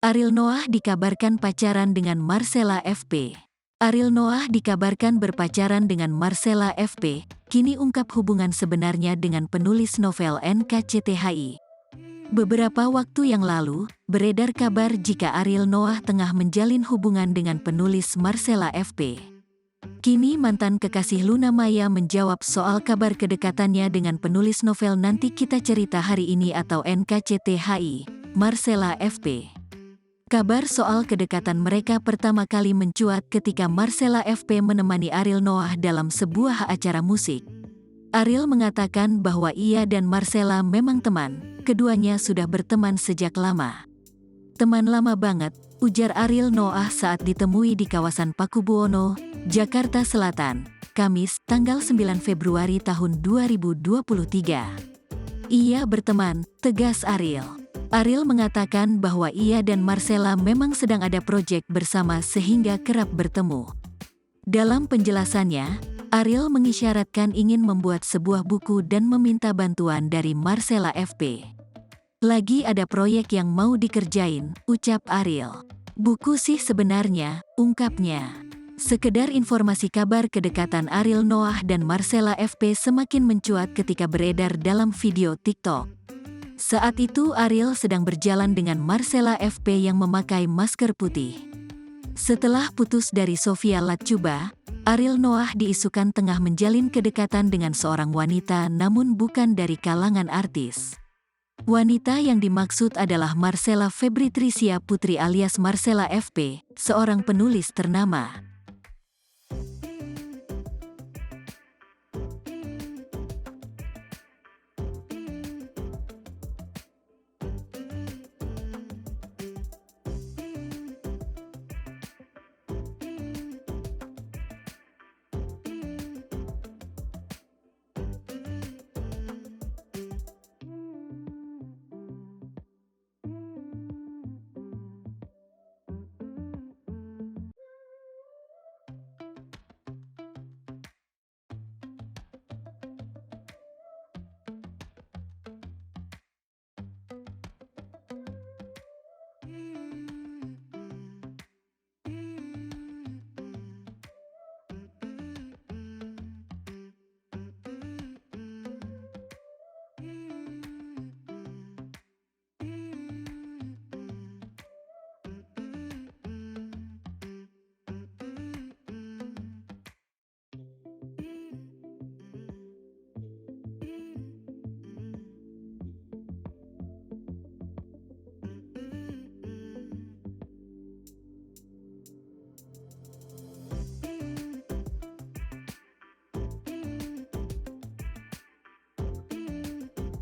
Ariel Noah dikabarkan pacaran dengan Marcella FP. Ariel Noah dikabarkan berpacaran dengan Marcella FP, kini ungkap hubungan sebenarnya dengan penulis novel NKCTHI. Beberapa waktu yang lalu, beredar kabar jika Ariel Noah tengah menjalin hubungan dengan penulis Marcella FP. Kini mantan kekasih Luna Maya menjawab soal kabar kedekatannya dengan penulis novel Nanti Kita Cerita Hari Ini atau NKCTHI, Marcella FP. Kabar soal kedekatan mereka pertama kali mencuat ketika Marcella FP menemani Ariel Noah dalam sebuah acara musik. Ariel mengatakan bahwa ia dan Marcella memang teman, keduanya sudah berteman sejak lama. Teman lama banget, ujar Ariel Noah saat ditemui di kawasan Pakubuwono, Jakarta Selatan, Kamis, tanggal 9 Februari tahun 2023. Ia berteman, tegas Ariel. Ariel mengatakan bahwa ia dan Marcella memang sedang ada proyek bersama sehingga kerap bertemu. Dalam penjelasannya, Ariel mengisyaratkan ingin membuat sebuah buku dan meminta bantuan dari Marcella FP. Lagi ada proyek yang mau dikerjain, ucap Ariel. Buku sih sebenarnya, ungkapnya. Sekedar informasi kabar kedekatan Ariel Noah dan Marcella FP semakin mencuat ketika beredar dalam video TikTok. Saat itu Ariel sedang berjalan dengan Marcella FP yang memakai masker putih. Setelah putus dari Sofia Latjuba, Ariel Noah diisukan tengah menjalin kedekatan dengan seorang wanita namun bukan dari kalangan artis. Wanita yang dimaksud adalah Marcella Febritricia Putri alias Marcella FP, seorang penulis ternama.